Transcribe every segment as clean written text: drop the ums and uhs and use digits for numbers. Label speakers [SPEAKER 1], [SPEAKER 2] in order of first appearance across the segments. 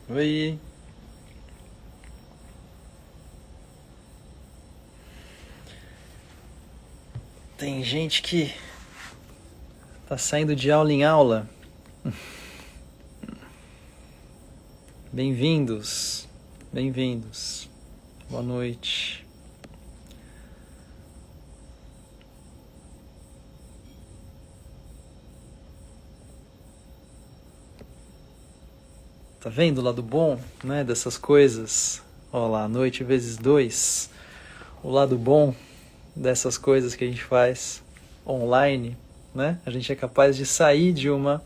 [SPEAKER 1] Oi. Tem gente que tá saindo de aula em aula. Bem-vindos. Bem-vindos. Boa noite. Tá vendo o lado bom, né, dessas coisas? Olha lá, noite vezes dois. O lado bom dessas coisas que a gente faz online, né? A gente é capaz de sair de uma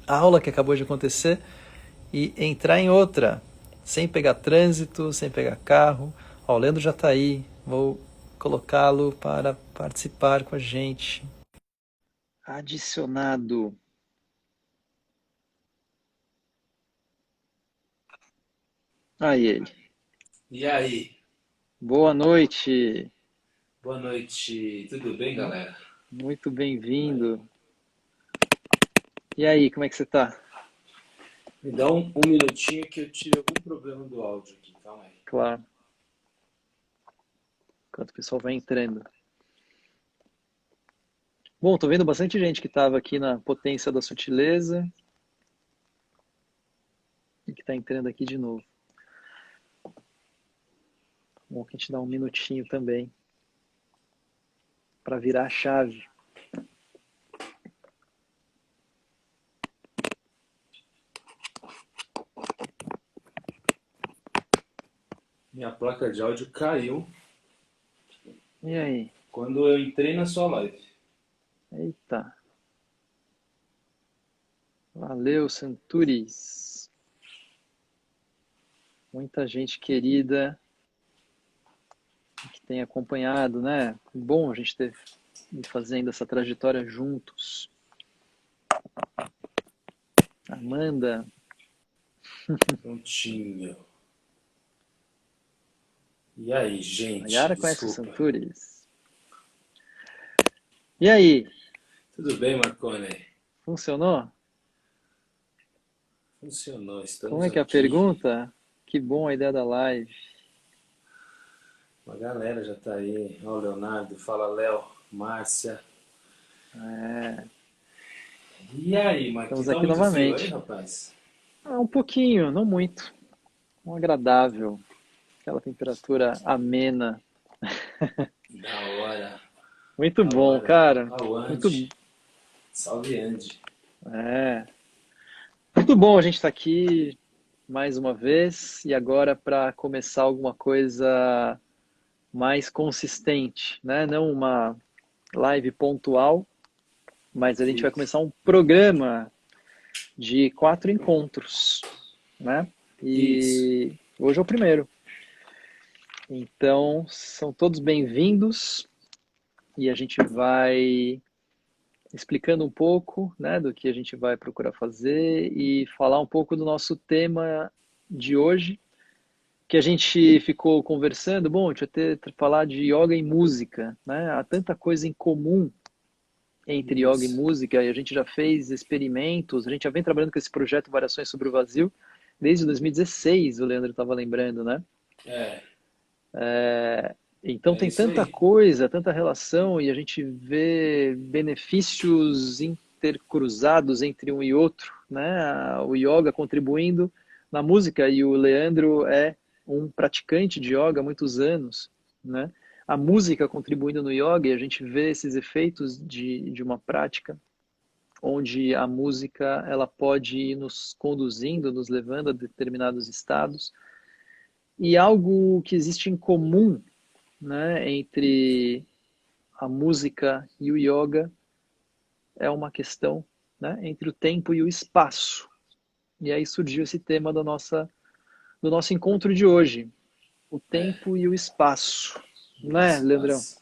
[SPEAKER 1] aula que acabou de acontecer e entrar em outra, sem pegar trânsito, sem pegar carro. Ó, o Leandro já está aí, vou colocá-lo para participar com a gente. Adicionado. Aí ele.
[SPEAKER 2] E aí?
[SPEAKER 1] Boa noite.
[SPEAKER 2] Boa noite. Tudo bem, galera?
[SPEAKER 1] Muito bem-vindo. E aí, como é que você tá?
[SPEAKER 2] Me dá um minutinho que eu tive algum problema do áudio aqui. Calma aí.
[SPEAKER 1] Claro, enquanto o pessoal vai entrando. Bom, tô vendo bastante gente que estava aqui na Potência da Sutileza e que está entrando aqui de novo. Bom, que a gente dá um minutinho também para virar a chave.
[SPEAKER 2] Minha placa de áudio caiu
[SPEAKER 1] E aí?
[SPEAKER 2] quando eu entrei na sua live.
[SPEAKER 1] Eita. Valeu, Santuris. Muita gente querida que tem acompanhado, né? Bom a gente ter ido fazendo essa trajetória juntos. Amanda.
[SPEAKER 2] Prontinho. E aí,
[SPEAKER 1] A
[SPEAKER 2] gente?
[SPEAKER 1] Yara conhece o
[SPEAKER 2] Desculpa.
[SPEAKER 1] Santuris. E aí?
[SPEAKER 2] Tudo bem, Marcone?
[SPEAKER 1] Funcionou?
[SPEAKER 2] Funcionou.
[SPEAKER 1] Como
[SPEAKER 2] Estamos
[SPEAKER 1] é que é a
[SPEAKER 2] aqui.
[SPEAKER 1] pergunta? Que bom a ideia da live.
[SPEAKER 2] A galera já tá aí. Ó, o Leonardo. Fala, Léo. Márcia.
[SPEAKER 1] É,
[SPEAKER 2] E aí, Marquinhos?
[SPEAKER 1] estamos
[SPEAKER 2] Tá
[SPEAKER 1] aqui
[SPEAKER 2] muito frio aí,
[SPEAKER 1] novamente.
[SPEAKER 2] rapaz?
[SPEAKER 1] Ah, um pouquinho, não muito. Um agradável. Aquela temperatura amena.
[SPEAKER 2] Da hora.
[SPEAKER 1] Muito
[SPEAKER 2] Da
[SPEAKER 1] bom,
[SPEAKER 2] hora.
[SPEAKER 1] cara.
[SPEAKER 2] Ao
[SPEAKER 1] Muito,
[SPEAKER 2] Andy. Salve, Andy.
[SPEAKER 1] é, muito bom a gente estar aqui mais uma vez e agora para começar alguma coisa mais consistente, né? Não uma live pontual, mas a gente vai começar um programa de 4 encontros, né?
[SPEAKER 2] Isso.
[SPEAKER 1] E hoje é o primeiro. Então, são todos bem-vindos e a gente vai explicando um pouco, né, do que a gente vai procurar fazer e falar um pouco do nosso tema de hoje, que a gente ficou conversando. Bom, a gente vai falar de yoga e música, né? Há tanta coisa em comum entre yoga e
[SPEAKER 2] Isso.
[SPEAKER 1] música e a gente já fez experimentos, a gente já vem trabalhando com esse projeto Variações sobre o Vazio desde 2016, o Leandro estava lembrando, né?
[SPEAKER 2] É,
[SPEAKER 1] Então
[SPEAKER 2] é
[SPEAKER 1] tem
[SPEAKER 2] isso
[SPEAKER 1] tanta
[SPEAKER 2] aí.
[SPEAKER 1] coisa, tanta relação e a gente vê benefícios intercruzados entre um e outro, né? O yoga contribuindo na música e o Leandro é um praticante de yoga há muitos anos, né? A música contribuindo no yoga e a gente vê esses efeitos de uma prática onde a música ela pode ir nos conduzindo, nos levando a determinados estados e algo que existe em comum, né, entre a música e o yoga é uma questão, né, entre o tempo e o espaço. E aí surgiu esse tema do nosso encontro de hoje, o
[SPEAKER 2] É,
[SPEAKER 1] tempo e o espaço,
[SPEAKER 2] o
[SPEAKER 1] né, Leandrão?
[SPEAKER 2] espaço.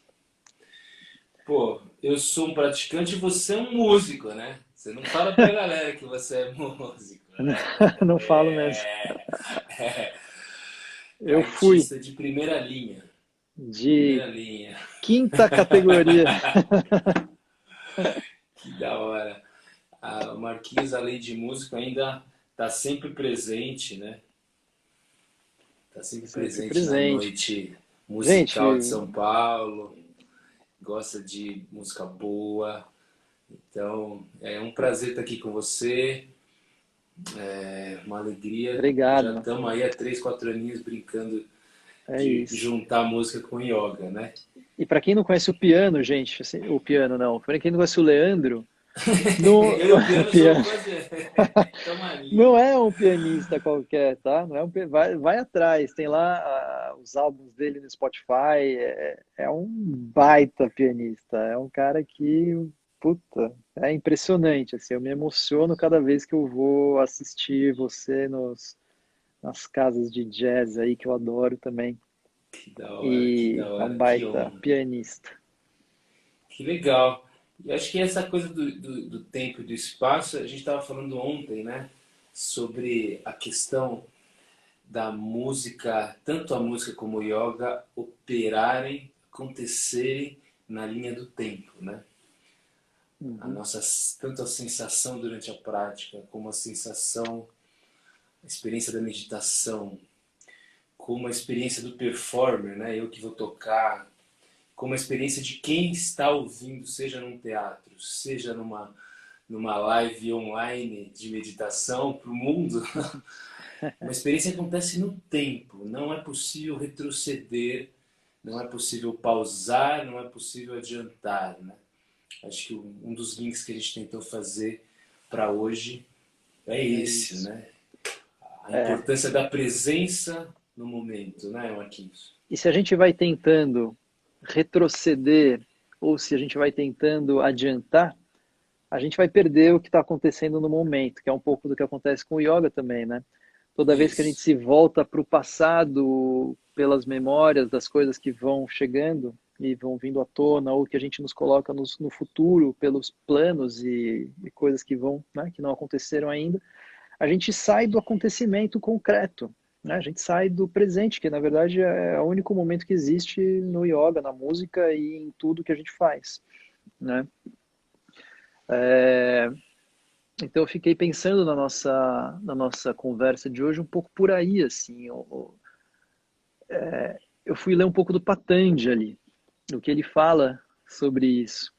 [SPEAKER 2] Pô, eu sou um praticante e você é um músico, né? Você não fala pra galera que você é músico, né?
[SPEAKER 1] Não falo mesmo.
[SPEAKER 2] É, é, é
[SPEAKER 1] Eu fui
[SPEAKER 2] artista de primeira linha.
[SPEAKER 1] de
[SPEAKER 2] Primeira linha.
[SPEAKER 1] quinta categoria.
[SPEAKER 2] Que da hora. Ah, o Marquinhos, além de músico, ainda tá sempre presente, né? Tá sempre
[SPEAKER 1] Sempre
[SPEAKER 2] presente na
[SPEAKER 1] presente.
[SPEAKER 2] noite
[SPEAKER 1] Gente,
[SPEAKER 2] musical de São Paulo, gosta de música boa. Então, é um prazer estar aqui com você, é uma alegria. Já
[SPEAKER 1] obrigado.
[SPEAKER 2] estamos aí há 3, 4 aninhos brincando
[SPEAKER 1] É
[SPEAKER 2] de
[SPEAKER 1] isso.
[SPEAKER 2] juntar música com yoga, né?
[SPEAKER 1] E para quem não conhece o piano, gente, assim, o piano não, para quem não conhece o Leandro, no
[SPEAKER 2] Eu e o piano somos
[SPEAKER 1] piano
[SPEAKER 2] quase. Estamos ali.
[SPEAKER 1] não é um pianista qualquer, tá? Não é vai atrás, tem lá os álbuns dele no Spotify, é um baita pianista, é um cara que, puta, é impressionante, assim, eu me emociono cada vez que eu vou assistir você nas casas de jazz aí, que eu adoro também,
[SPEAKER 2] Que
[SPEAKER 1] e
[SPEAKER 2] da
[SPEAKER 1] é um
[SPEAKER 2] hora, que
[SPEAKER 1] baita
[SPEAKER 2] honra.
[SPEAKER 1] pianista.
[SPEAKER 2] Que legal. E acho que essa coisa do tempo e do espaço, a gente estava falando ontem, né? Sobre a questão da música, tanto a música como o yoga, operarem, acontecerem na linha do tempo, né? A
[SPEAKER 1] Uhum.
[SPEAKER 2] nossa, tanto a sensação durante a prática, como a sensação, a experiência da meditação, como a experiência do performer, né? Eu que vou tocar, como a experiência de quem está ouvindo, seja num teatro, seja numa live online de meditação para o mundo, uma experiência que acontece no tempo. Não é possível retroceder, não é possível pausar, não é possível adiantar, né? Acho que um dos links que a gente tentou fazer para hoje é
[SPEAKER 1] É
[SPEAKER 2] esse,
[SPEAKER 1] isso.
[SPEAKER 2] né? A
[SPEAKER 1] É.
[SPEAKER 2] importância da presença no momento, né, Marquinhos?
[SPEAKER 1] E se a gente vai tentando retroceder ou se a gente vai tentando adiantar, a gente vai perder o que está acontecendo no momento, que é um pouco do que acontece com o yoga também, né? Toda vez que a gente
[SPEAKER 2] Isso.
[SPEAKER 1] se volta para o passado, pelas memórias das coisas que vão chegando e vão vindo à tona, ou que a gente nos coloca no futuro pelos planos e coisas que vão, né, que não aconteceram ainda, a gente sai do acontecimento concreto, né? A gente sai do presente, que na verdade é o único momento que existe no yoga, na música e em tudo que a gente faz, né? Então eu fiquei pensando na nossa conversa de hoje um pouco por aí, assim. Eu fui ler um pouco do Patanjali, do que ele fala sobre isso.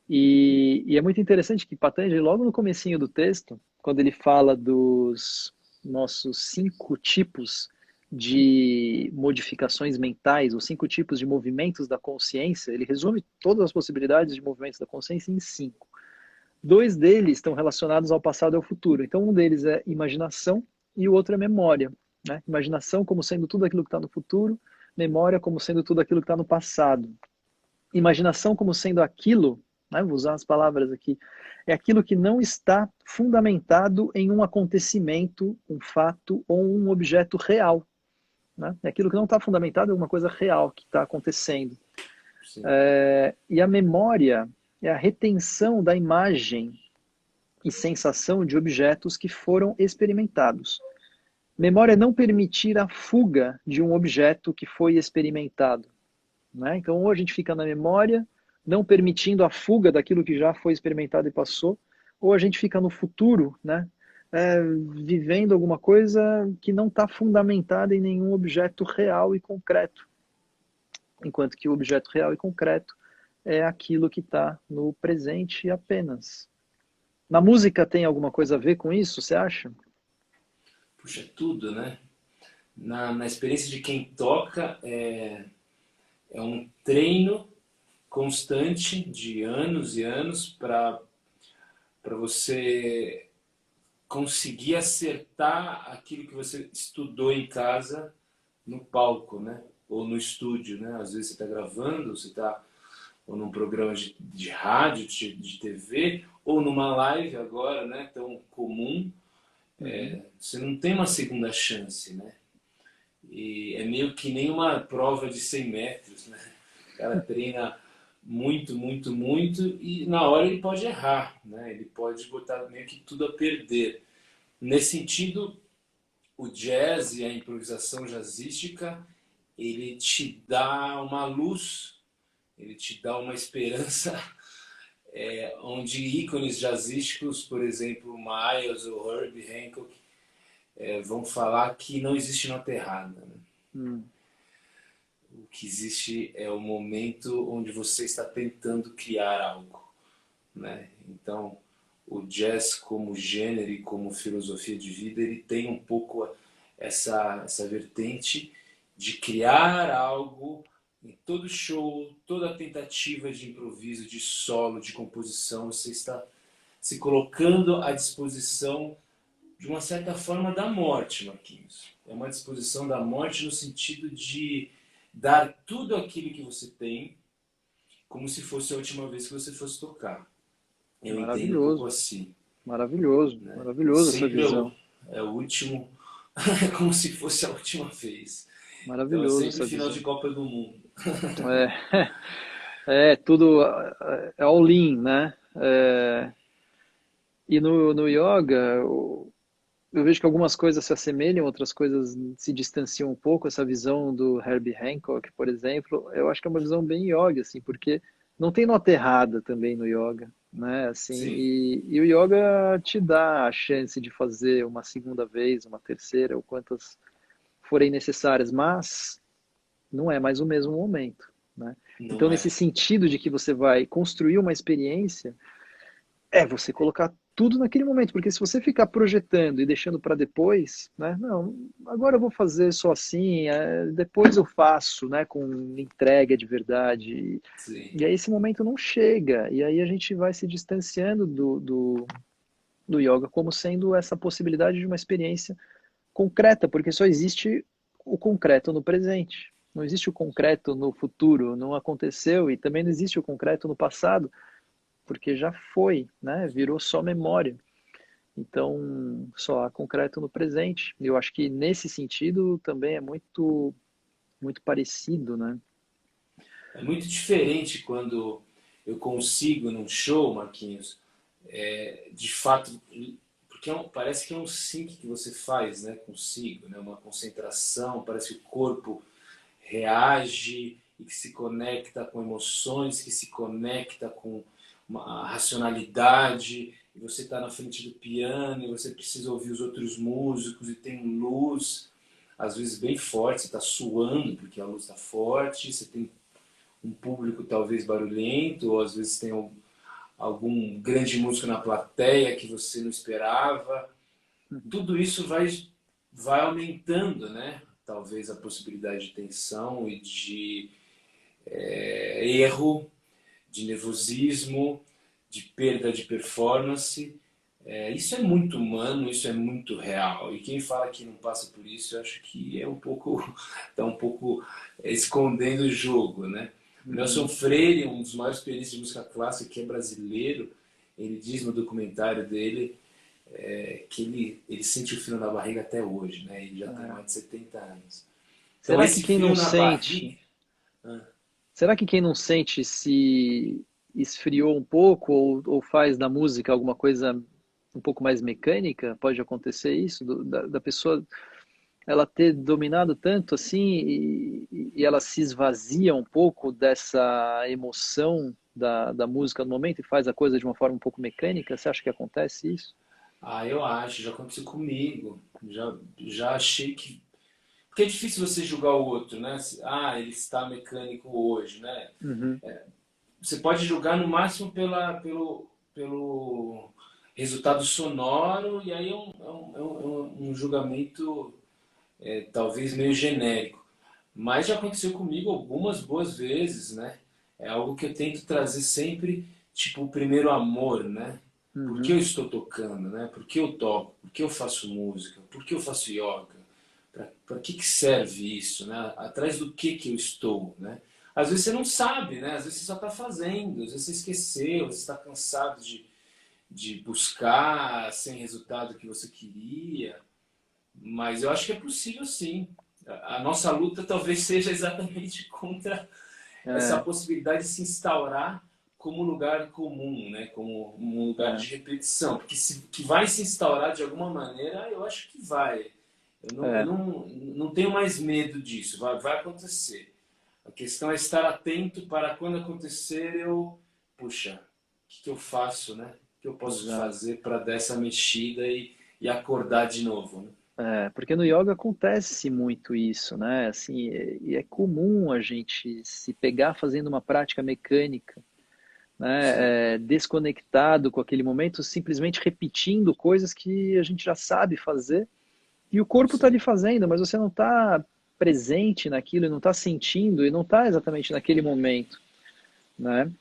[SPEAKER 1] E é muito interessante que Patanjali, logo no comecinho do texto, quando ele fala dos nossos 5 tipos de modificações mentais, os 5 tipos de movimentos da consciência, ele resume todas as possibilidades de movimentos da consciência em 5. 2 deles estão relacionados ao passado e ao futuro. Então, um deles é imaginação e o outro é memória. Né? Imaginação como sendo tudo aquilo que está no futuro, memória como sendo tudo aquilo que está no passado. Imaginação como sendo aquilo, né, vou usar as palavras aqui, é aquilo que não está fundamentado em um acontecimento, um fato ou um objeto real. Né? É aquilo que não está fundamentado em uma coisa real que está acontecendo.
[SPEAKER 2] Sim.
[SPEAKER 1] E a memória é a retenção da imagem e sensação de objetos que foram experimentados. Memória é não permitir a fuga de um objeto que foi experimentado. Né? Então, ou a gente fica na memória, não permitindo a fuga daquilo que já foi experimentado e passou, ou a gente fica no futuro, né? Vivendo alguma coisa que não está fundamentada em nenhum objeto real e concreto. Enquanto que o objeto real e concreto é aquilo que está no presente apenas. Na música tem alguma coisa a ver com isso, você acha?
[SPEAKER 2] Puxa, tudo, né? Na experiência de quem toca, é um treino constante de anos e anos para você conseguir acertar aquilo que você estudou em casa no palco, né? Ou no estúdio, né? Às vezes você está gravando, você está ou num programa de rádio, de TV, ou numa live agora, né? Tão comum.
[SPEAKER 1] Uhum.
[SPEAKER 2] Você não tem uma segunda chance, né? E é meio que nem uma prova de 100 metros, né? O cara treina muito, muito, muito e na hora ele pode errar, né? Ele pode botar meio que tudo a perder. Nesse sentido, o jazz e a improvisação jazzística, ele te dá uma luz, ele te dá uma esperança onde ícones jazzísticos, por exemplo, Miles ou Herbie Hancock, vão falar que não existe nota errada, né?
[SPEAKER 1] Hum,
[SPEAKER 2] O que existe é o momento onde você está tentando criar algo, né? Então, o jazz como gênero e como filosofia de vida, ele tem um pouco essa vertente de criar algo em todo show, toda tentativa de improviso, de solo, de composição, você está se colocando à disposição de uma certa forma da morte, Marquinhos. É uma disposição da morte no sentido de dar tudo aquilo que você tem como se fosse a última vez que você fosse tocar. Eu entendo um pouco
[SPEAKER 1] maravilhoso,
[SPEAKER 2] assim,
[SPEAKER 1] maravilhoso,
[SPEAKER 2] né?
[SPEAKER 1] maravilhoso essa
[SPEAKER 2] Sempre
[SPEAKER 1] visão.
[SPEAKER 2] é o último, como se fosse a última vez. Então é
[SPEAKER 1] Maravilhoso
[SPEAKER 2] sempre
[SPEAKER 1] essa
[SPEAKER 2] final de
[SPEAKER 1] visão.
[SPEAKER 2] Copa do Mundo.
[SPEAKER 1] É, é tudo é all-in, né? E no yoga, eu vejo que algumas coisas se assemelham, outras coisas se distanciam um pouco. Essa visão do Herbie Hancock, por exemplo, eu acho que é uma visão bem yoga, assim, porque não tem nota errada também no yoga, né? Assim,
[SPEAKER 2] Sim,
[SPEAKER 1] e o yoga te dá a chance de fazer uma segunda vez, uma terceira, ou quantas forem necessárias, mas não é mais o mesmo momento, né? Então,
[SPEAKER 2] não
[SPEAKER 1] nesse
[SPEAKER 2] é.
[SPEAKER 1] sentido de que você vai construir uma experiência, você colocar tudo naquele momento, porque se você ficar projetando e deixando para depois, né? Não, agora eu vou fazer só assim, depois eu faço, né? Com entrega de verdade.
[SPEAKER 2] Sim.
[SPEAKER 1] E aí esse momento não chega, e aí a gente vai se distanciando do yoga como sendo essa possibilidade de uma experiência concreta, porque só existe o concreto no presente. Não existe o concreto no futuro, não aconteceu, e também não existe o concreto no passado, porque já foi, né? Virou só memória. Então, só há concreto no presente. Eu acho que nesse sentido também é muito parecido, né?
[SPEAKER 2] É muito diferente quando eu consigo num show, Marquinhos, de fato, porque parece que é um sync que você faz, né, consigo, né, uma concentração, parece que o corpo reage e que se conecta com emoções, que se conecta com uma racionalidade, e você está na frente do piano e você precisa ouvir os outros músicos e tem luz, às vezes bem forte, você está suando porque a luz está forte, você tem um público talvez barulhento, ou às vezes tem algum grande músico na plateia que você não esperava. Tudo isso vai aumentando, né? Talvez a possibilidade de tensão e de erro, de nervosismo, de perda de performance. Isso é muito humano, isso é muito real. E quem fala que não passa por isso, eu acho que é um pouco, está um pouco escondendo o jogo, né? O Nelson
[SPEAKER 1] Uhum.
[SPEAKER 2] Freire, um dos maiores pianistas de música clássica, que é brasileiro, ele diz no documentário dele que ele sente o frio na barriga até hoje, né? Ele já tem
[SPEAKER 1] É.
[SPEAKER 2] mais de 70 anos. Então
[SPEAKER 1] Será que
[SPEAKER 2] esse
[SPEAKER 1] quem não
[SPEAKER 2] frio na barriga,
[SPEAKER 1] sente, será que quem não sente se esfriou um pouco ou faz da música alguma coisa um pouco mais mecânica? Pode acontecer isso, da pessoa ela ter dominado tanto assim e ela se esvazia um pouco dessa emoção da música no momento e faz a coisa de uma forma um pouco mecânica? Você acha que acontece isso?
[SPEAKER 2] eu acho, já aconteceu comigo. Já achei que. Porque é difícil você julgar o outro, né? Ele está mecânico hoje, né?
[SPEAKER 1] Uhum.
[SPEAKER 2] Você pode julgar no máximo pelo resultado sonoro, e aí é um julgamento talvez meio genérico. Mas já aconteceu comigo algumas boas vezes, né? É algo que eu tento trazer sempre, tipo, o primeiro amor, né? Por que eu
[SPEAKER 1] Uhum.
[SPEAKER 2] estou tocando, né? Por que eu toco? Por que eu faço música? Por que eu faço yoga? Para que serve isso, né? Atrás do que eu estou, né? Às vezes você não sabe, né? Às vezes você só está fazendo, às vezes você esqueceu, você está cansado de buscar sem resultado que você queria. Mas eu acho que é possível sim. A nossa luta talvez seja exatamente contra essa
[SPEAKER 1] É,
[SPEAKER 2] possibilidade de se instaurar como lugar comum, né? Como um lugar
[SPEAKER 1] é,
[SPEAKER 2] de repetição. Porque que vai se instaurar de alguma maneira, eu acho que vai. Eu
[SPEAKER 1] é,
[SPEAKER 2] não tenho mais medo disso, vai acontecer. A questão é estar atento para quando acontecer puxa, que eu faço, né? O que eu posso
[SPEAKER 1] Exato.
[SPEAKER 2] fazer para dar essa mexida e acordar de novo, né?
[SPEAKER 1] Porque no yoga acontece muito isso, né? Assim, e é comum a gente se pegar fazendo uma prática mecânica,
[SPEAKER 2] Sim,
[SPEAKER 1] né? Desconectado com aquele momento, simplesmente repetindo coisas que a gente já sabe fazer e o corpo está ali
[SPEAKER 2] sim,
[SPEAKER 1] fazendo, mas você não está presente naquilo, e não está sentindo e não está exatamente naquele momento, né?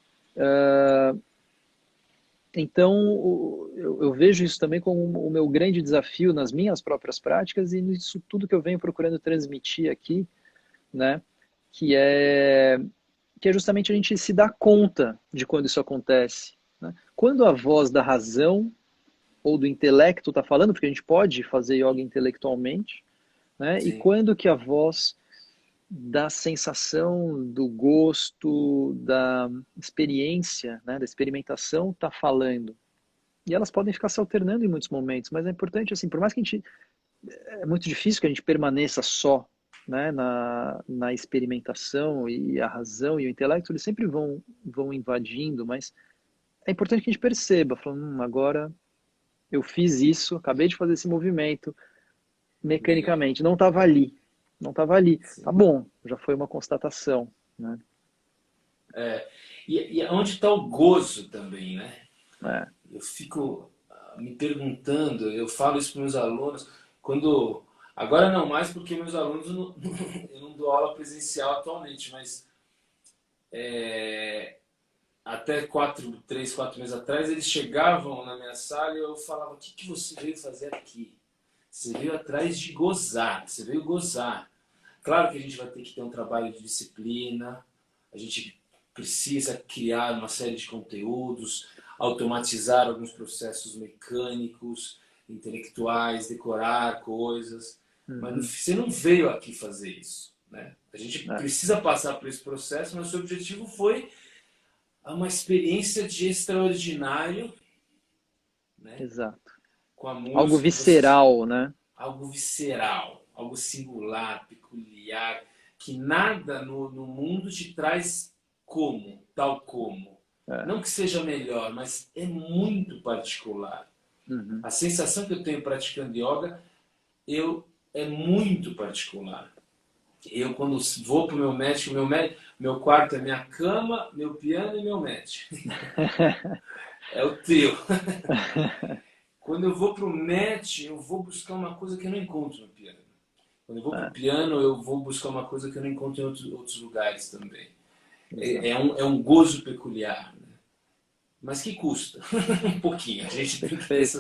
[SPEAKER 1] Então, eu vejo isso também como o meu grande desafio nas minhas próprias práticas e nisso tudo que eu venho procurando transmitir aqui, né? Que é, que é justamente a gente se dar conta de quando isso acontece, né? Quando a voz da razão ou do intelecto está falando, porque a gente pode fazer yoga intelectualmente, né? E
[SPEAKER 2] sim.
[SPEAKER 1] quando que a voz da sensação, do gosto, da experiência, né? Da experimentação está falando. E elas podem ficar se alternando em muitos momentos, mas é importante, assim, por mais que a gente. É muito difícil que a gente permaneça só, né, na experimentação e a razão e o intelecto, eles sempre vão invadindo, mas é importante que a gente perceba, falando, agora eu fiz isso, acabei de fazer esse movimento
[SPEAKER 2] Legal.
[SPEAKER 1] mecanicamente, não estava ali, não estava ali, tá
[SPEAKER 2] Sim.
[SPEAKER 1] bom, já foi uma constatação, né?
[SPEAKER 2] É, e onde está o gozo também, né?
[SPEAKER 1] É,
[SPEAKER 2] Eu fico me perguntando, eu falo isso para meus alunos, quando. Agora não mais, porque meus alunos eu não, eu não dou aula presencial atualmente, mas até 3, 4 meses atrás, eles chegavam na minha sala e eu falava: o que, que você veio fazer aqui? Você veio atrás de gozar, você veio gozar. Claro que a gente vai ter que ter um trabalho de disciplina, a gente precisa criar uma série de conteúdos, automatizar alguns processos mecânicos, intelectuais, decorar coisas, mas
[SPEAKER 1] uhum,
[SPEAKER 2] você não veio aqui fazer isso. Né? A gente
[SPEAKER 1] é,
[SPEAKER 2] precisa passar por esse processo, mas o seu objetivo foi uma experiência de extraordinário, né?
[SPEAKER 1] exato.
[SPEAKER 2] Com a
[SPEAKER 1] Algo
[SPEAKER 2] música, você
[SPEAKER 1] visceral, né?
[SPEAKER 2] algo visceral, algo singular, peculiar, que nada no mundo te traz como, tal como.
[SPEAKER 1] É,
[SPEAKER 2] Não que seja melhor, mas é muito particular.
[SPEAKER 1] uhum,
[SPEAKER 2] A sensação que eu tenho praticando yoga é muito particular. Eu, quando vou para o meu quarto é minha cama, meu piano e meu médico. É o trio. Quando eu vou para o match, eu vou buscar uma coisa que eu não encontro no piano. Quando eu vou para o
[SPEAKER 1] é,
[SPEAKER 2] piano, eu vou buscar uma coisa que eu não encontro em outros lugares também.
[SPEAKER 1] exato.
[SPEAKER 2] É um gozo peculiar, né? Mas que custa um pouquinho. A gente tem que ter
[SPEAKER 1] Perfeito.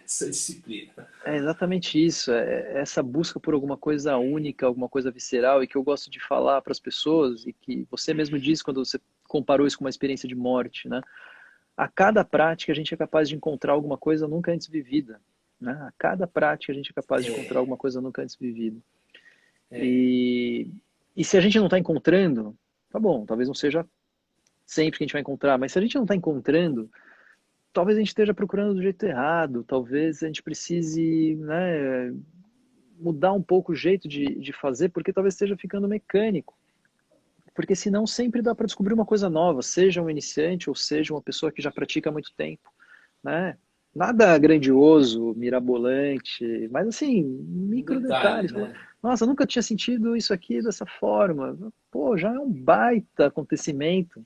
[SPEAKER 2] essa disciplina.
[SPEAKER 1] É exatamente isso, é essa busca por alguma coisa única, alguma coisa visceral, e que eu gosto de falar para as pessoas, e que você mesmo disse quando você comparou isso com uma experiência de morte, né? A cada prática a gente é capaz de encontrar alguma coisa nunca antes vivida, né? A cada prática a gente é capaz de encontrar
[SPEAKER 2] É,
[SPEAKER 1] alguma coisa nunca antes vivida. E, e se a gente não está encontrando, tá bom, talvez não seja sempre que a gente vai encontrar, mas se a gente não está encontrando, talvez a gente esteja procurando do jeito errado, talvez a gente precise, né, mudar um pouco o jeito de fazer, porque talvez esteja ficando mecânico. Porque senão sempre dá para descobrir uma coisa nova, seja um iniciante ou seja uma pessoa que já pratica há muito tempo, né? Nada grandioso, mirabolante, mas assim,
[SPEAKER 2] um
[SPEAKER 1] micro
[SPEAKER 2] detalhe,
[SPEAKER 1] detalhes.
[SPEAKER 2] né?
[SPEAKER 1] Nossa, eu nunca tinha sentido isso aqui dessa forma. Pô, já é um baita acontecimento.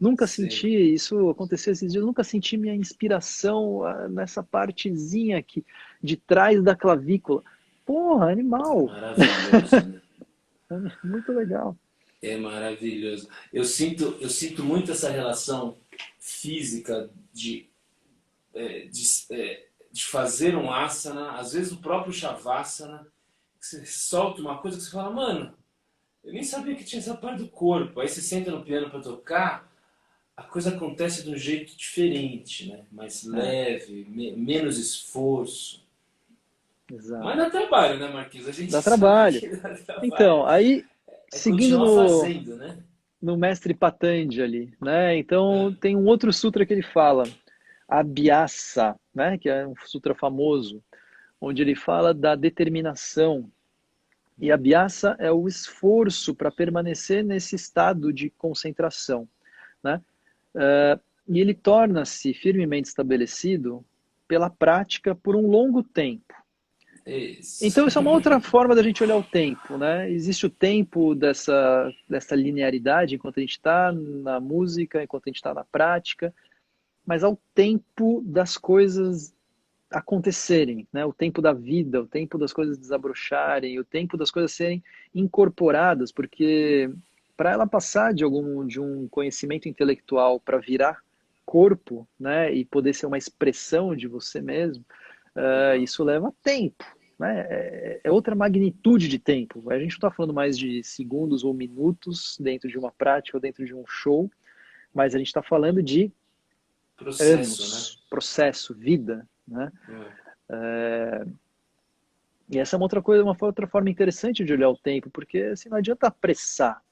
[SPEAKER 1] Nunca senti
[SPEAKER 2] Sim,
[SPEAKER 1] isso acontecer esses dias, eu nunca senti minha inspiração nessa partezinha aqui de trás da clavícula. Porra, animal.
[SPEAKER 2] maravilhoso, né?
[SPEAKER 1] Muito legal.
[SPEAKER 2] É maravilhoso. Eu sinto muito essa relação física de fazer um asana, às vezes o próprio shavasana, que você solta uma coisa que você fala, mano, eu nem sabia que tinha essa parte do corpo. Aí você senta no piano para tocar, a coisa acontece de um jeito diferente, né? Mais
[SPEAKER 1] É,
[SPEAKER 2] leve, menos esforço. Mas
[SPEAKER 1] exato.
[SPEAKER 2] dá trabalho, né, Marquinhos? A gente
[SPEAKER 1] Dá
[SPEAKER 2] sabe
[SPEAKER 1] trabalho.
[SPEAKER 2] que dá trabalho.
[SPEAKER 1] Então, aí,
[SPEAKER 2] É
[SPEAKER 1] seguindo
[SPEAKER 2] continuar
[SPEAKER 1] no,
[SPEAKER 2] fazendo, né?
[SPEAKER 1] no mestre Patanjali, né? Então,
[SPEAKER 2] Ah,
[SPEAKER 1] tem um outro sutra que ele fala, Abhyasa, né? Que é um sutra famoso, onde ele fala da determinação. E Abhyasa é o esforço para permanecer nesse estado de concentração, né? e ele torna-se firmemente estabelecido pela prática por um longo tempo.
[SPEAKER 2] Isso.
[SPEAKER 1] Então, isso é uma outra forma da gente olhar o tempo, né? Existe o tempo dessa linearidade enquanto a gente está na música, enquanto a gente está na prática, mas há o tempo das coisas acontecerem, né? O tempo da vida, o tempo das coisas desabrocharem, o tempo das coisas serem incorporadas, porque para ela passar de um conhecimento intelectual para virar corpo, né? E poder ser uma expressão de você mesmo,
[SPEAKER 2] Legal.
[SPEAKER 1] isso leva tempo. Né? É outra magnitude de tempo. A gente não está falando mais de segundos ou minutos dentro de uma prática ou dentro de um show, mas a gente está falando de
[SPEAKER 2] Processo, né?
[SPEAKER 1] anos, processo, vida. Né?
[SPEAKER 2] É.
[SPEAKER 1] E essa é uma outra forma interessante de olhar o tempo, porque assim, não adianta apressar.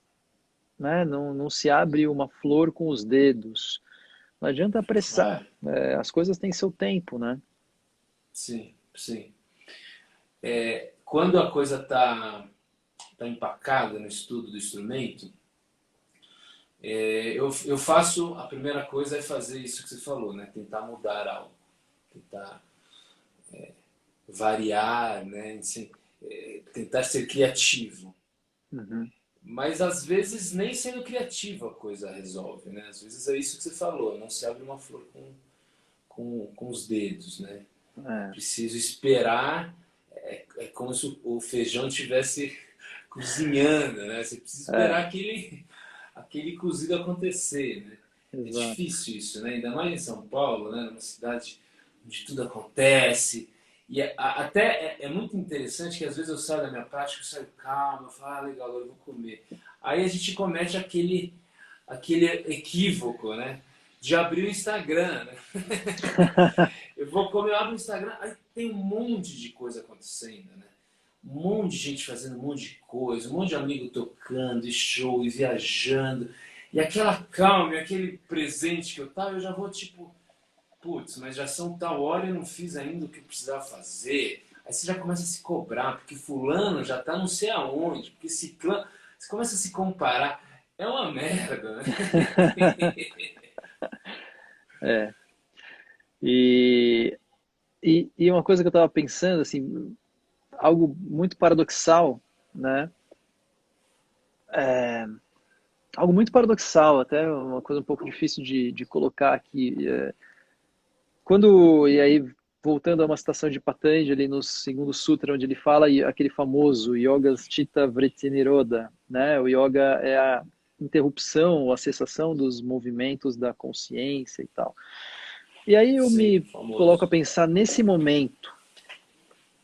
[SPEAKER 1] Né? Não se abre uma flor com os dedos. Não adianta apressar.
[SPEAKER 2] É,
[SPEAKER 1] As coisas têm seu tempo. Né?
[SPEAKER 2] sim, sim. Quando a coisa tá empacada no estudo do instrumento, eu faço, a primeira coisa é fazer isso que você falou, né? Tentar mudar algo, tentar variar, né? Assim, tentar ser criativo.
[SPEAKER 1] Uhum.
[SPEAKER 2] Mas às vezes nem sendo criativo a coisa resolve, né? Às vezes é isso que você falou, não se abre uma flor com os dedos, né?
[SPEAKER 1] É,
[SPEAKER 2] Preciso esperar, é como se o feijão estivesse cozinhando, né? Você precisa
[SPEAKER 1] é,
[SPEAKER 2] esperar aquele cozido acontecer, né? É
[SPEAKER 1] exato.
[SPEAKER 2] difícil isso, né? Ainda mais em São Paulo, né? Numa cidade onde tudo acontece. E até é muito interessante que às vezes eu saio da minha prática, eu saio calmo, eu falo, legal, agora eu vou comer. Aí a gente comete aquele equívoco, né? De abrir o Instagram, né? Eu vou comer, eu abro o Instagram, aí tem um monte de coisa acontecendo, né? Um monte de gente fazendo um monte de coisa, um monte de amigo tocando, e show, e viajando. E aquela calma, e aquele presente que eu tava, eu já vou tipo, putz, mas já são tal hora e eu não fiz ainda o que eu precisava fazer. Aí você já começa a se cobrar, porque fulano já tá não sei aonde, porque ciclano... Você começa a se comparar. É uma merda, né?
[SPEAKER 1] É. E, e uma coisa que eu estava pensando, assim, algo muito paradoxal, né? Algo muito paradoxal, até uma coisa um pouco difícil de colocar aqui. E aí, voltando a uma citação de Patanjali no segundo sutra, onde ele fala aquele famoso Yoga Chitta Vritti Nirodha, né? O yoga é a interrupção ou a cessação dos movimentos da consciência e tal. E aí eu
[SPEAKER 2] Sim,
[SPEAKER 1] me coloco a
[SPEAKER 2] famoso.
[SPEAKER 1] pensar nesse momento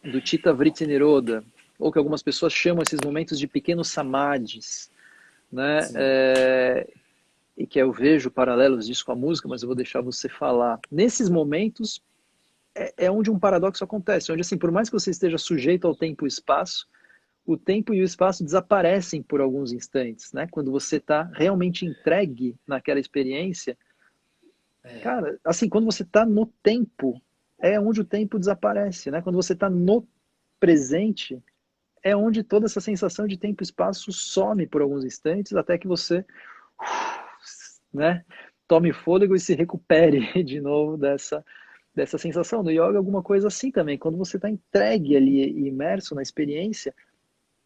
[SPEAKER 1] do Chitta Vritti Nirodha, ou que algumas pessoas chamam esses momentos de pequenos samadhis, né?
[SPEAKER 2] Sim.
[SPEAKER 1] E que eu vejo paralelos disso com a música, mas eu vou deixar você falar. Nesses momentos é onde um paradoxo acontece, onde assim, por mais que você esteja sujeito ao tempo e espaço, o tempo e o espaço desaparecem por alguns instantes, né? Quando você está realmente entregue naquela experiência,
[SPEAKER 2] É,
[SPEAKER 1] cara, assim, quando você está no tempo, é onde o tempo desaparece, né? Quando você está no presente, é onde toda essa sensação de tempo e espaço some por alguns instantes, até que você, né, tome fôlego e se recupere de novo dessa sensação. No yoga, alguma coisa assim também. Quando você está entregue ali, imerso na experiência,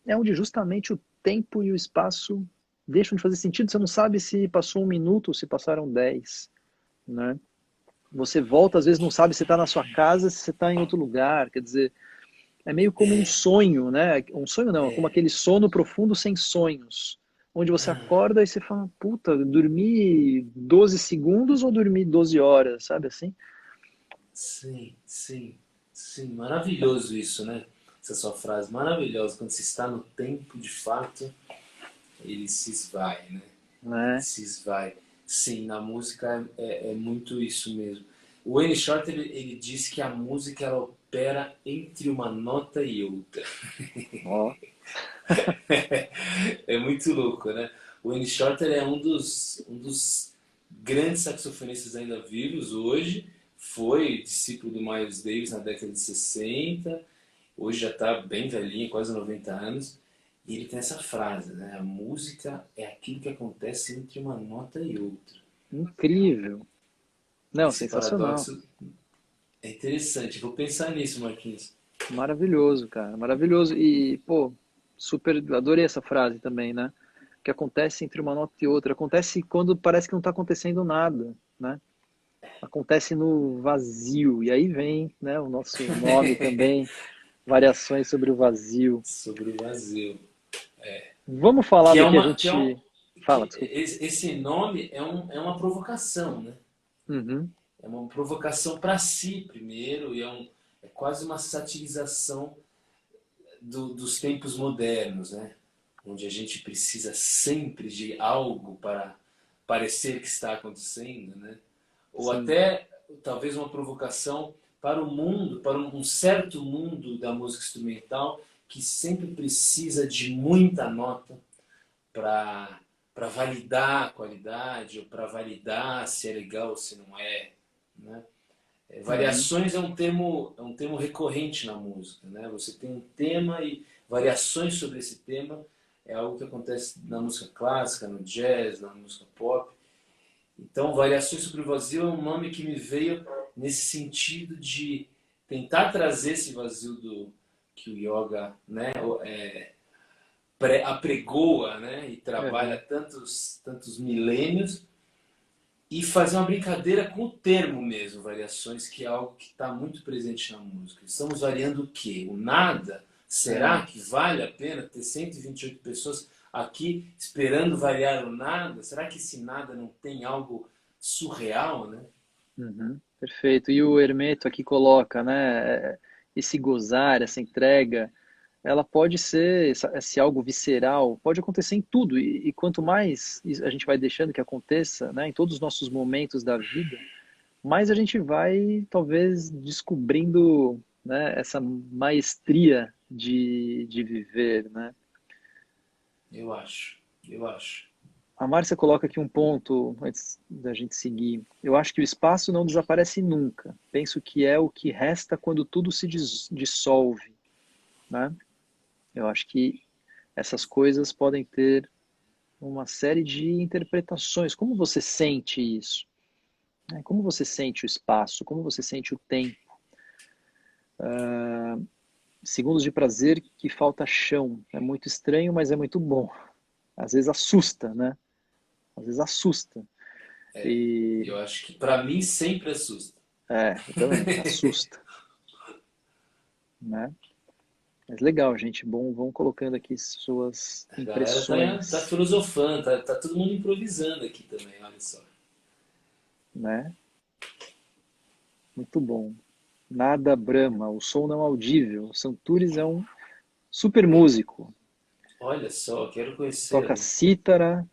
[SPEAKER 1] é onde justamente o tempo e o espaço deixam de fazer sentido. Você não sabe se passou um minuto ou se passaram 10, né? Você volta, às vezes não sabe se está na sua casa, se você está em outro lugar. Quer dizer, é meio como um sonho, né? Um sonho não, é como aquele sono profundo sem sonhos. Onde você acorda e você fala, puta, dormi 12 segundos ou dormi 12 horas, sabe assim?
[SPEAKER 2] sim, sim, sim. Maravilhoso isso, né? Essa sua frase maravilhosa. Quando se está no tempo, de fato, ele se esvai, né? Ele
[SPEAKER 1] Né?
[SPEAKER 2] se esvai. Sim, na música é muito isso mesmo. O Wayne Shorter ele diz que a música ela opera entre uma nota e outra.
[SPEAKER 1] Ó.
[SPEAKER 2] É muito louco, né? O Wayne Shorter é um dos grandes saxofonistas ainda vivos hoje. Foi discípulo do Miles Davis na década de 60. Hoje já está bem velhinho, quase 90 anos. E ele tem essa frase, né? A música é aquilo que acontece entre uma nota e outra.
[SPEAKER 1] Incrível. Não,
[SPEAKER 2] Esse
[SPEAKER 1] sensacional.
[SPEAKER 2] paradoxo é interessante. Vou pensar nisso, Marquinhos.
[SPEAKER 1] Maravilhoso, cara, maravilhoso. E, pô, super, adorei essa frase também, né? O que acontece entre uma nota e outra. Acontece quando parece que não está acontecendo nada, né? Acontece no vazio. E aí vem, né, o nosso nome também, variações sobre o vazio.
[SPEAKER 2] Sobre o vazio.
[SPEAKER 1] Vamos falar
[SPEAKER 2] Que é
[SPEAKER 1] do que a
[SPEAKER 2] uma, que é um,
[SPEAKER 1] gente... Fala, desculpa.
[SPEAKER 2] esse nome é uma provocação, né?
[SPEAKER 1] Uhum,
[SPEAKER 2] É uma provocação para si primeiro e é quase uma satirização dos tempos modernos, né? Onde a gente precisa sempre de algo para parecer que está acontecendo, né? Ou
[SPEAKER 1] sim.
[SPEAKER 2] até talvez uma provocação para o mundo, para um certo mundo da música instrumental que sempre precisa de muita nota para validar a qualidade ou para validar se é legal ou se não é, né?
[SPEAKER 1] Uhum,
[SPEAKER 2] Variações é um termo recorrente na música, né? Você tem um tema e variações sobre esse tema é algo que acontece na música clássica, no jazz, na música pop. Então, Variações sobre o Vazio é um nome que me veio nesse sentido de tentar trazer esse vazio do que o yoga, né, apregoa, né, e trabalha
[SPEAKER 1] uhum.
[SPEAKER 2] tantos milênios e fazer uma brincadeira com o termo mesmo, variações, que é algo que está muito presente na música. Estamos variando o quê? O nada?
[SPEAKER 1] É,
[SPEAKER 2] Será que vale a pena ter 128 pessoas aqui esperando variar o nada? Será que esse nada não tem algo surreal, né?
[SPEAKER 1] uhum, perfeito. E o Hermeto aqui coloca, né, esse gozar, essa entrega, ela pode ser esse algo visceral, pode acontecer em tudo, e quanto mais a gente vai deixando que aconteça, né, em todos os nossos momentos da vida, mais a gente vai, talvez, descobrindo, né, essa maestria de viver, né.
[SPEAKER 2] Eu acho, eu acho.
[SPEAKER 1] A Márcia coloca aqui um ponto antes da gente seguir. Eu acho que o espaço não desaparece nunca. Penso que é o que resta quando tudo se dissolve, né? Eu acho que essas coisas podem ter uma série de interpretações. Como você sente isso? Né? Como você sente o espaço? Como você sente o tempo? Segundos de prazer que falta chão. É muito estranho, mas é muito bom. Às vezes assusta, né? Às vezes assusta. E
[SPEAKER 2] Eu acho que para mim sempre assusta.
[SPEAKER 1] eu também, assusta, né? Mas legal, gente. Bom, vão colocando aqui suas
[SPEAKER 2] A galera tá
[SPEAKER 1] impressões,
[SPEAKER 2] filosofando, tá todo mundo improvisando aqui também, olha só.
[SPEAKER 1] né? Muito bom. Nada Brahma, o som não audível. O Santuris é um super músico.
[SPEAKER 2] Olha só, quero
[SPEAKER 1] Toca
[SPEAKER 2] conhecê-lo.
[SPEAKER 1] cítara,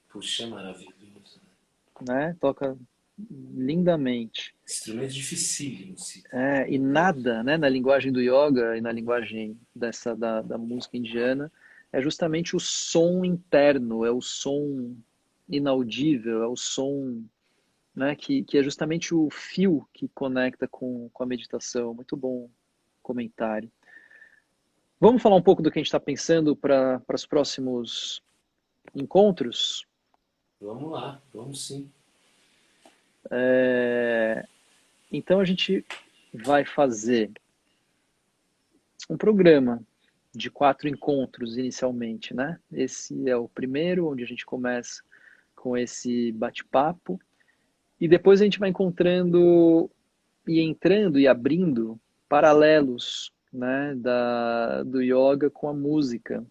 [SPEAKER 2] Puxa, é maravilhoso.
[SPEAKER 1] né? Toca lindamente.
[SPEAKER 2] Instrumento dificílimo, Cita.
[SPEAKER 1] E
[SPEAKER 2] Meu Deus.
[SPEAKER 1] nada, né, na linguagem do yoga e na linguagem da música indiana, é justamente o som interno, é o som inaudível, é o som, né, que é justamente o fio que conecta com a meditação. Muito bom comentário. Vamos falar um pouco do que a gente está pensando para os próximos encontros?
[SPEAKER 2] Vamos lá, vamos sim.
[SPEAKER 1] Então a gente vai fazer um programa de 4 encontros inicialmente, né? Esse é o primeiro, onde a gente começa com esse bate-papo, e depois a gente vai encontrando e entrando e abrindo paralelos, né, do yoga com a música,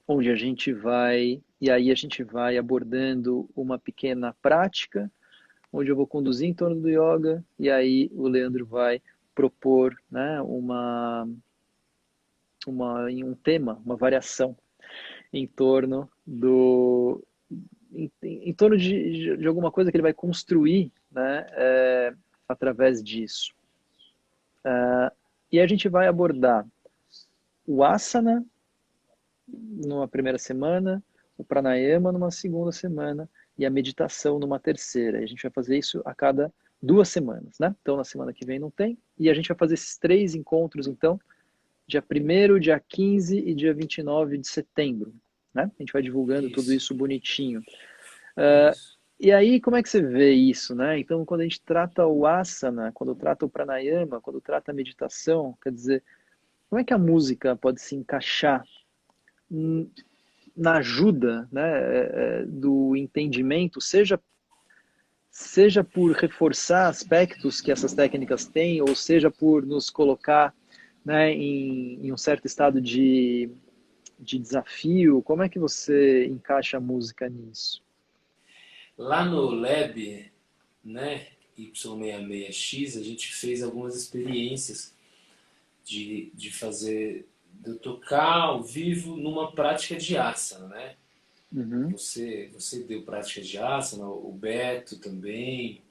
[SPEAKER 1] onde a gente vai, e aí a gente vai abordando uma pequena prática, onde eu vou conduzir em torno do yoga, e aí o Leandro vai propor, né, um tema, uma variação em torno em torno de alguma coisa que ele vai construir, né, através disso. E a gente vai abordar o asana numa primeira semana, o pranayama numa segunda semana e a meditação numa terceira. E a gente vai fazer isso a cada 2 semanas, né? Então na semana que vem não tem. E a gente vai fazer esses 3 encontros, então, dia 1º, dia 15 e dia 29 de setembro, né? A gente vai divulgando tudo
[SPEAKER 2] Isso,
[SPEAKER 1] isso bonitinho.
[SPEAKER 2] isso.
[SPEAKER 1] E aí, como é que você vê isso, né? Então, quando a gente trata o asana, quando trata o pranayama, quando trata a meditação, quer dizer, como é que a música pode se encaixar hum, na ajuda, né, do entendimento, seja por reforçar aspectos que essas técnicas têm, ou seja por nos colocar, né, em um certo estado de desafio? Como é que você encaixa a música nisso?
[SPEAKER 2] Lá no Lab, né, Y66X, a gente fez algumas experiências de fazer, de tocar ao vivo numa prática de asana, né?
[SPEAKER 1] Uhum,
[SPEAKER 2] Você deu prática de asana, o Beto também.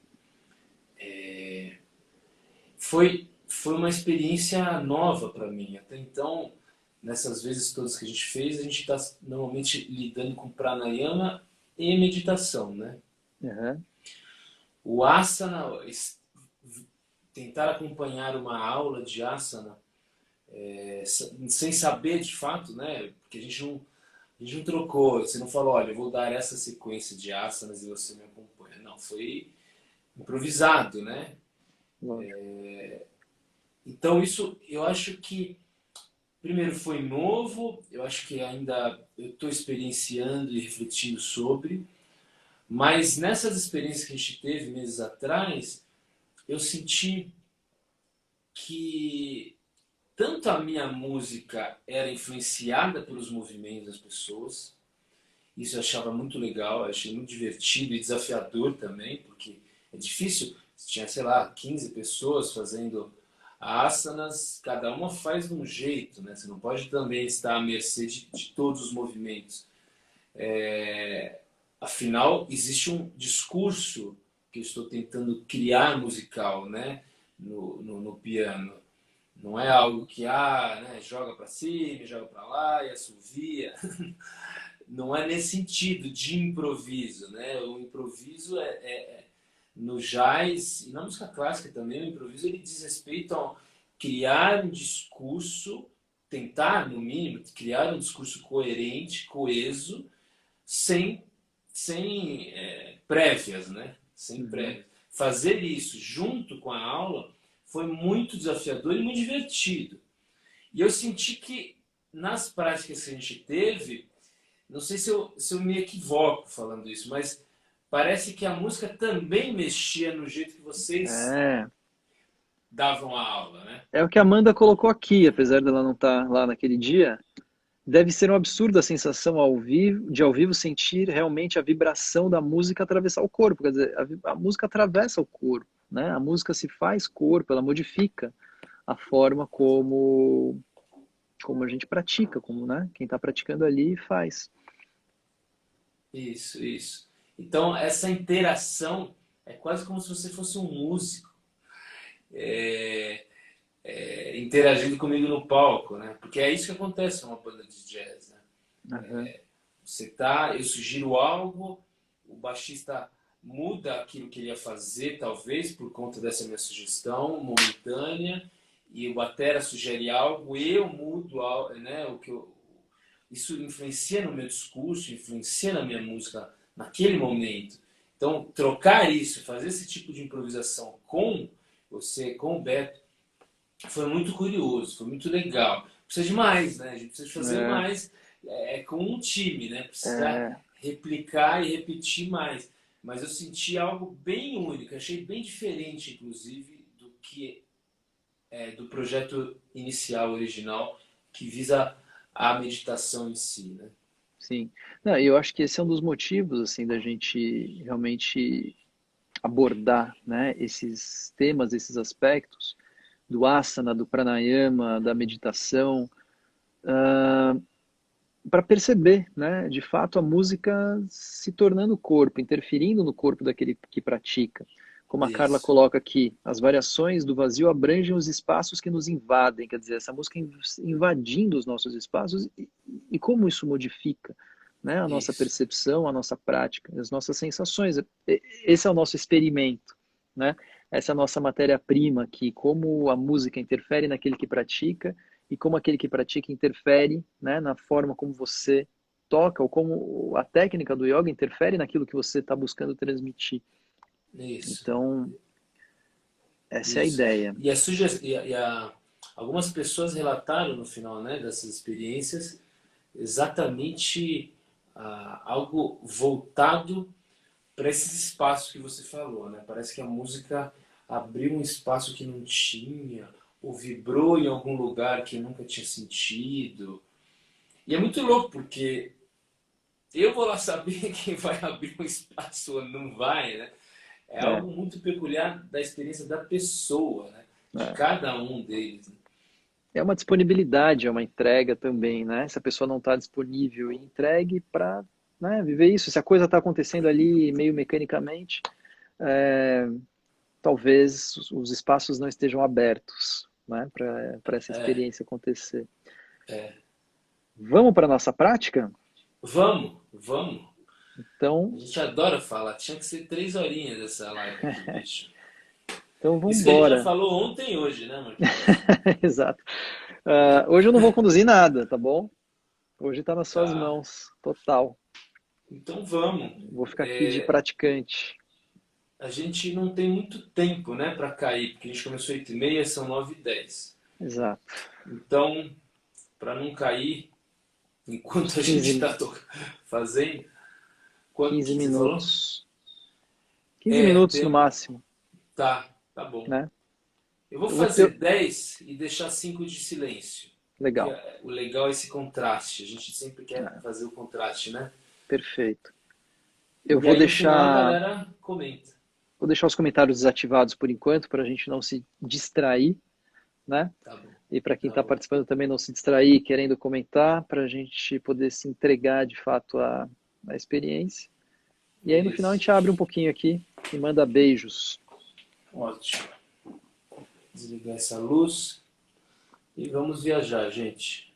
[SPEAKER 2] Foi uma experiência nova para mim. Até então, nessas vezes todas que a gente fez, a gente está normalmente lidando com pranayama e meditação, né?
[SPEAKER 1] uhum,
[SPEAKER 2] O asana, tentar acompanhar uma aula de asana sem saber de fato, né? Porque a gente não trocou, você não falou, olha, eu vou dar essa sequência de asanas e você me acompanha. Não, foi improvisado, né?
[SPEAKER 1] lógico.
[SPEAKER 2] Então isso, eu acho que primeiro foi novo, eu acho que ainda eu estou experienciando e refletindo sobre, mas nessas experiências que a gente teve meses atrás, eu senti que tanto a minha música era influenciada pelos movimentos das pessoas, isso eu achava muito legal, eu achei muito divertido e desafiador também, porque é difícil, tinha, sei lá, 15 pessoas fazendo asanas, cada uma faz de um jeito, né? Você não pode também estar à mercê de todos os movimentos. Afinal, existe um discurso que eu estou tentando criar musical, né? No piano. Não é algo que né, joga para cima, joga para lá e assovia. Não é nesse sentido de improviso, né? O improviso no jazz e na música clássica também, o improviso ele diz respeito a criar um discurso, tentar, no mínimo, criar um discurso coerente, coeso, sem, sem prévias, né? Sem
[SPEAKER 1] Uhum.
[SPEAKER 2] prévias. Fazer isso junto com a aula foi muito desafiador e muito divertido. E eu senti que nas práticas que a gente teve, não sei se eu me equivoco falando isso, mas parece que a música também mexia no jeito que vocês
[SPEAKER 1] É,
[SPEAKER 2] davam a aula, né?
[SPEAKER 1] é o que a Amanda colocou aqui, apesar dela não estar lá naquele dia. Deve ser um absurdo a sensação ao vivo sentir realmente a vibração da música atravessar o corpo. Quer dizer, a música atravessa o corpo, né? A música se faz corpo, ela modifica a forma como a gente pratica, como, né? Quem está praticando ali faz.
[SPEAKER 2] Isso, isso. Então, essa interação é quase como se você fosse um músico é, interagindo comigo no palco, né? Porque é isso que acontece numa banda de jazz, né?
[SPEAKER 1] Aham.
[SPEAKER 2] Você tá, eu sugiro algo, o baixista muda aquilo que ele ia fazer, talvez, por conta dessa minha sugestão momentânea, e o batera sugere algo, eu mudo, né, isso influencia no meu discurso, influencia na minha música naquele momento. Então, trocar isso, fazer esse tipo de improvisação com você, com o Beto, foi muito curioso, foi muito legal. Precisa de mais, né? A gente precisa fazer
[SPEAKER 1] É,
[SPEAKER 2] mais com um time, né? Precisa
[SPEAKER 1] é,
[SPEAKER 2] replicar e repetir mais. Mas eu senti algo bem único, achei bem diferente, inclusive, do que do projeto inicial, original, que visa a meditação em si, né?
[SPEAKER 1] sim. Não, e eu acho que esse é um dos motivos, assim, da gente realmente abordar, né, esses temas, esses aspectos do asana, do pranayama, da meditação, para perceber, né, de fato, a música se tornando corpo, interferindo no corpo daquele que pratica. Como a Carla
[SPEAKER 2] Isso,
[SPEAKER 1] coloca aqui, as variações do vazio abrangem os espaços que nos invadem, quer dizer, essa música invadindo os nossos espaços e como isso modifica, né, a nossa
[SPEAKER 2] isso.
[SPEAKER 1] percepção, a nossa prática, as nossas sensações. Esse é o nosso experimento, né? Essa é a nossa matéria-prima aqui, como a música interfere naquele que pratica e como aquele que pratica interfere, né, na forma como você toca ou como a técnica do yoga interfere naquilo que você está buscando transmitir.
[SPEAKER 2] Isso,
[SPEAKER 1] Então, essa é a
[SPEAKER 2] isso.
[SPEAKER 1] ideia.
[SPEAKER 2] E, algumas pessoas relataram no final, né, dessas experiências exatamente algo voltado para esses espaços que você falou, né? Parece que a música abriu um espaço que não tinha, ou vibrou em algum lugar que eu nunca tinha sentido. E é muito louco, porque eu vou lá saber quem vai abrir um espaço ou não vai, né? É
[SPEAKER 1] É,
[SPEAKER 2] algo muito peculiar da experiência da pessoa, né? De
[SPEAKER 1] é.
[SPEAKER 2] cada um deles. Né?
[SPEAKER 1] É uma disponibilidade, é uma entrega também, né? Se a pessoa não está disponível e entregue para, né, viver isso. Se a coisa está acontecendo ali meio mecanicamente, é, talvez os espaços não estejam abertos, né, para essa
[SPEAKER 2] É,
[SPEAKER 1] experiência acontecer.
[SPEAKER 2] é.
[SPEAKER 1] Vamos para a nossa prática?
[SPEAKER 2] Vamos, vamos. A
[SPEAKER 1] Então,
[SPEAKER 2] gente adora falar. Tinha que ser 3 horinhas essa live aqui, bicho.
[SPEAKER 1] então vamos
[SPEAKER 2] Isso que a gente já
[SPEAKER 1] embora.
[SPEAKER 2] falou ontem e hoje, né, Marquinhos?
[SPEAKER 1] Exato. Hoje eu não vou conduzir nada, tá bom? Hoje está nas suas
[SPEAKER 2] Tá.
[SPEAKER 1] mãos, total.
[SPEAKER 2] Então vamos.
[SPEAKER 1] Vou ficar aqui de praticante.
[SPEAKER 2] A gente não tem muito tempo, né, para cair, porque a gente começou 8h30, são 9h10.
[SPEAKER 1] Exato.
[SPEAKER 2] Então, para não cair,
[SPEAKER 1] Uns
[SPEAKER 2] enquanto a gente
[SPEAKER 1] 15,
[SPEAKER 2] está fazendo, quanto
[SPEAKER 1] 15
[SPEAKER 2] que você falou?
[SPEAKER 1] minutos. 15
[SPEAKER 2] É,
[SPEAKER 1] minutos no
[SPEAKER 2] temos.
[SPEAKER 1] máximo,
[SPEAKER 2] Tá bom.
[SPEAKER 1] né?
[SPEAKER 2] Eu vou
[SPEAKER 1] Eu vou ter...
[SPEAKER 2] fazer 10 e deixar 5 de silêncio. Porque
[SPEAKER 1] Legal.
[SPEAKER 2] o legal é esse contraste. A gente sempre quer fazer o contraste, né?
[SPEAKER 1] Perfeito. Eu
[SPEAKER 2] E aí no final a galera comenta.
[SPEAKER 1] vou deixar os comentários desativados por enquanto, para a gente não se distrair, né?
[SPEAKER 2] Tá bom,
[SPEAKER 1] E para quem
[SPEAKER 2] tá
[SPEAKER 1] está
[SPEAKER 2] bom.
[SPEAKER 1] participando também não se distrair, querendo comentar, para a gente poder se entregar de fato à experiência. E aí no final a
[SPEAKER 2] Isso.
[SPEAKER 1] gente abre um pouquinho aqui e manda beijos.
[SPEAKER 2] Ótimo. Desligar essa luz e vamos viajar, gente.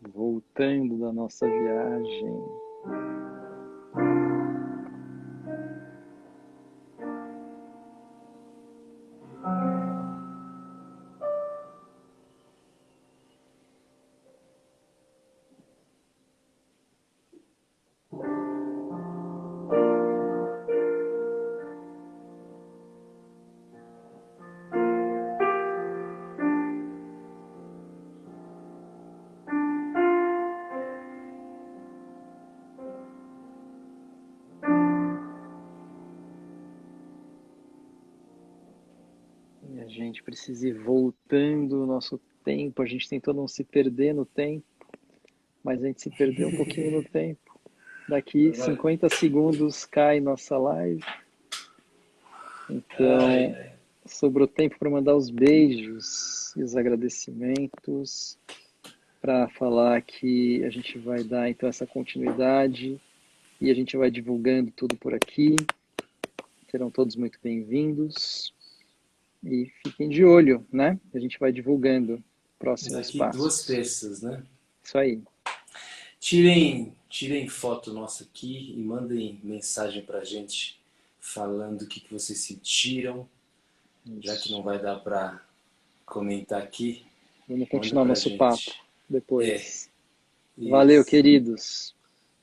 [SPEAKER 1] voltando da nossa viagem. E a gente precisa ir voltando o nosso tempo. A gente tentou não se perder no tempo, mas a gente se perdeu um pouquinho no tempo. Daqui 50 segundos cai nossa live. Então, sobrou tempo para mandar os beijos e os agradecimentos, para falar que a gente vai dar então essa continuidade e a gente vai divulgando tudo por aqui. Serão todos muito bem-vindos. E fiquem de olho, né? A gente vai divulgando próximos
[SPEAKER 2] Daqui
[SPEAKER 1] passos.
[SPEAKER 2] 2 terças, né?
[SPEAKER 1] Isso aí.
[SPEAKER 2] Tirem foto nossa aqui e mandem mensagem pra gente falando o que vocês sentiram.
[SPEAKER 1] Isso.
[SPEAKER 2] Já que não vai dar pra comentar aqui.
[SPEAKER 1] Vamos continuar nosso papo depois. Valeu, queridos.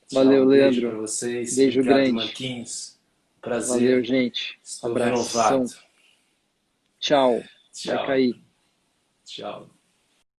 [SPEAKER 2] Tchau,
[SPEAKER 1] Valeu, Leandro.
[SPEAKER 2] Beijo pra vocês.
[SPEAKER 1] Beijo
[SPEAKER 2] Obrigado,
[SPEAKER 1] grande.
[SPEAKER 2] Marquinhos. Prazer.
[SPEAKER 1] Valeu, gente.
[SPEAKER 2] Estou
[SPEAKER 1] Abração.
[SPEAKER 2] renovado.
[SPEAKER 1] Tchau.
[SPEAKER 2] Tchau.
[SPEAKER 1] Vai cair.
[SPEAKER 2] Tchau.